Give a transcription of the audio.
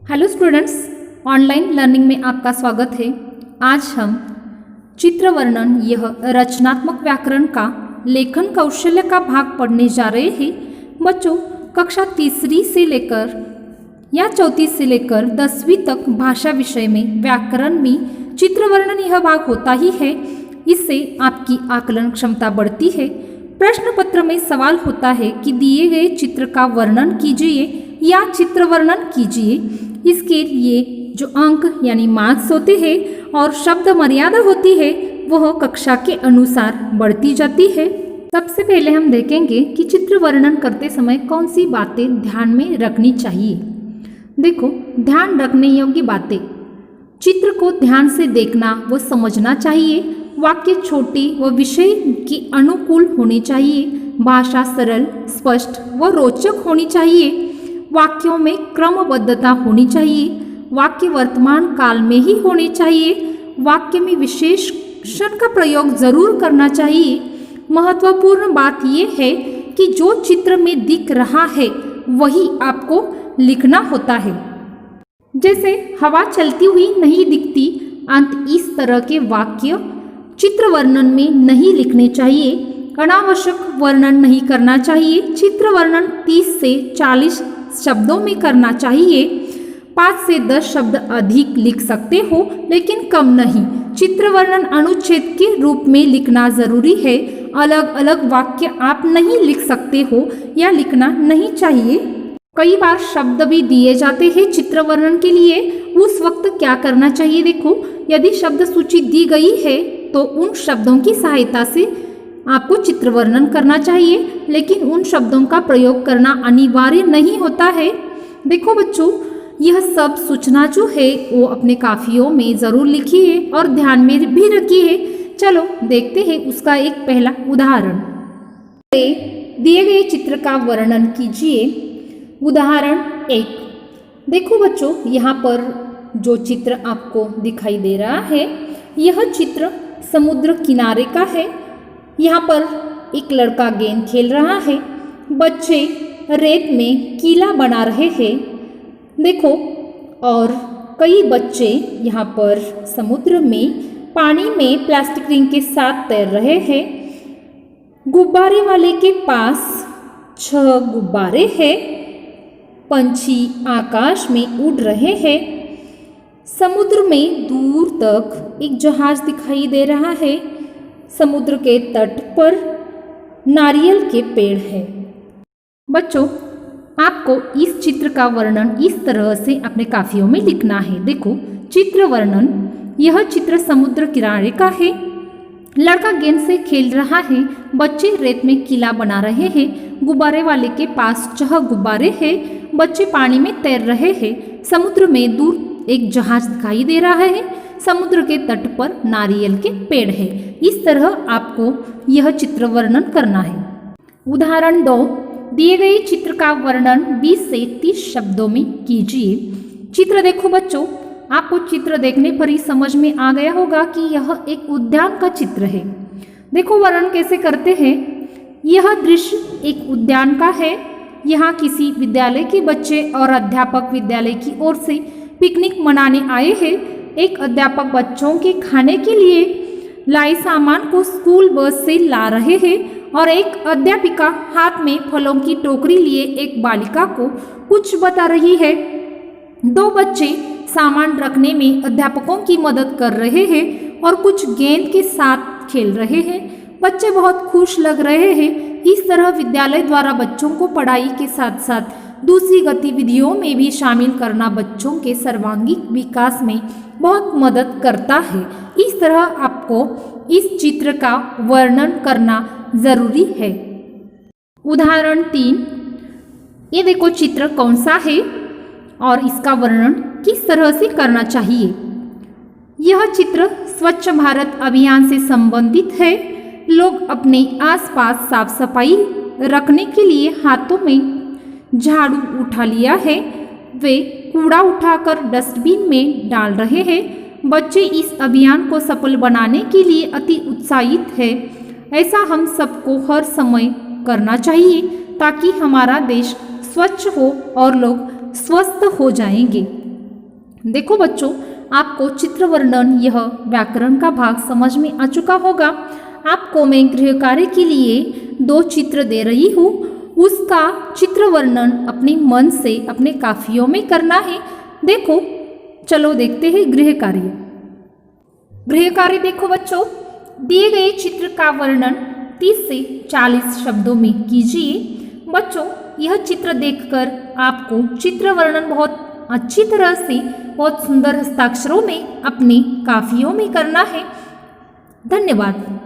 Hello students, online learning में आपका स्वागत है। आज हम चित्र वर्णन यह रचनात्मक व्याकरण का लेखन कौशल्य का भाग पढ़ने जा रहे हैं। बच्चों, कक्षा तीसरी से लेकर या चौथी से लेकर 10वीं तक भाषा विषय में व्याकरण में चित्र वर्णन यह भाग होता ही है। इससे आपकी आकलन क्षमता बढ़ती है। प्रश्न पत्र में सवाल होता है कि दिए गए चित्र का वर्णन कीजिए या चित्र वर्णन कीजिए। इसके लिए जो अंक यानी मार्क्स होते हैं और शब्द मर्यादा होती है वह कक्षा के अनुसार बढ़ती जाती है। सबसे पहले हम देखेंगे कि चित्र वर्णन करते समय कौन सी बातें ध्यान में रखनी चाहिए। देखो, ध्यान रखने योग्य बातें, चित्र को ध्यान से देखना व समझना चाहिए। वाक्य छोटे व विषय के अनुकूल होने चाहिए। भाषा सरल, स्पष्ट व रोचक होनी चाहिए। वाक्यों में क्रमबद्धता होनी चाहिए। वाक्य वर्तमान काल में ही होने चाहिए। वाक्य में विशेषण का प्रयोग जरूर करना चाहिए। महत्वपूर्ण बात यह है कि जो चित्र में दिख रहा है वही आपको लिखना होता है। जैसे हवा चलती हुई नहीं दिखती, अंत इस तरह के वाक्य चित्र वर्णन में नहीं लिखने चाहिए। अनावश्यक वर्णन नहीं करना चाहिए। चित्र वर्णन 30 से 40 शब्दों में करना चाहिए। 5 से 10 शब्द अधिक लिख सकते हो लेकिन कम नहीं। चित्र वर्णन अनुच्छेद के रूप में लिखना जरूरी है। अलग अलग वाक्य आप नहीं लिख सकते हो या लिखना नहीं चाहिए। कई बार शब्द भी दिए जाते हैं चित्र वर्णन के लिए। उस वक्त क्या करना चाहिए? देखो, यदि शब्द सूची दी गई है तो उन शब्दों की सहायता से आपको चित्र वर्णन करना चाहिए, लेकिन उन शब्दों का प्रयोग करना अनिवार्य नहीं होता है। देखो बच्चों, यह सब सूचना जो है वो अपने काफियों में ज़रूर लिखिए और ध्यान में भी रखिए। चलो देखते हैं उसका एक पहला उदाहरण। दिए गए चित्र का वर्णन कीजिए। उदाहरण 1। देखो बच्चों, यहाँ पर जो चित्र आपको दिखाई दे रहा है यह चित्र समुद्र किनारे का है। यहाँ पर एक लड़का गेंद खेल रहा है। बच्चे रेत में किला बना रहे हैं। देखो, और कई बच्चे यहाँ पर समुद्र में पानी में प्लास्टिक रिंग के साथ तैर रहे हैं। गुब्बारे वाले के पास 6 गुब्बारे हैं। पंछी आकाश में उड़ रहे हैं। समुद्र में दूर तक एक जहाज दिखाई दे रहा है। समुद्र के तट पर नारियल के पेड़ है। बच्चों, आपको इस चित्र का वर्णन इस तरह से अपने काफियों में लिखना है। देखो, चित्र वर्णन, यह चित्र समुद्र किनारे का है। लड़का गेंद से खेल रहा है। बच्चे रेत में किला बना रहे हैं। गुब्बारे वाले के पास 6 गुब्बारे हैं। बच्चे पानी में तैर रहे हैं। समुद्र में दूर एक जहाज दिखाई दे रहा है। समुद्र के तट पर नारियल के पेड़ है। इस तरह आपको यह चित्र वर्णन करना है। उदाहरण 2। दिए गए चित्र का वर्णन 20 से 30 शब्दों में कीजिए। चित्र देखो बच्चों, आपको चित्र देखने पर ही समझ में आ गया होगा कि यह एक उद्यान का चित्र है। देखो वर्णन कैसे करते हैं। यह दृश्य एक उद्यान का है। यहाँ किसी विद्यालय के बच्चे और अध्यापक विद्यालय की ओर से पिकनिक मनाने आए हैं। एक अध्यापक बच्चों के खाने के लिए लाए सामान को स्कूल बस से ला रहे हैं और एक अध्यापिका हाथ में फलों की टोकरी लिए एक बालिका को कुछ बता रही है। 2 बच्चे सामान रखने में अध्यापकों की मदद कर रहे हैं और कुछ गेंद के साथ खेल रहे हैं। बच्चे बहुत खुश लग रहे हैं। इस तरह विद्यालय द्वारा बच्चों को पढ़ाई के साथ साथ दूसरी गतिविधियों में भी शामिल करना बच्चों के सर्वांगीण विकास में बहुत मदद करता है। इस तरह आपको इस चित्र का वर्णन करना जरूरी है। उदाहरण 3। ये देखो चित्र कौन सा है और इसका वर्णन किस तरह से करना चाहिए। यह चित्र स्वच्छ भारत अभियान से संबंधित है। लोग अपने आसपास साफ सफाई रखने के लिए हाथों में झाड़ू उठा लिया है। वे कूड़ा उठाकर डस्टबिन में डाल रहे हैं। बच्चे इस अभियान को सफल बनाने के लिए अति उत्साहित है। ऐसा हम सबको हर समय करना चाहिए ताकि हमारा देश स्वच्छ हो और लोग स्वस्थ हो जाएंगे। देखो बच्चों, आपको चित्र वर्णन यह व्याकरण का भाग समझ में आ चुका होगा। आपको मैं गृह कार्य के लिए 2 चित्र दे रही हूँ, उसका चित्र वर्णन अपने मन से अपने काफियों में करना है। देखो, चलो देखते हैं गृह कार्य। गृह कार्य देखो बच्चों, दिए गए चित्र का वर्णन 30 से 40 शब्दों में कीजिए। बच्चों, यह चित्र देखकर आपको चित्र वर्णन बहुत अच्छी तरह से बहुत सुंदर हस्ताक्षरों में अपने काफियों में करना है। धन्यवाद।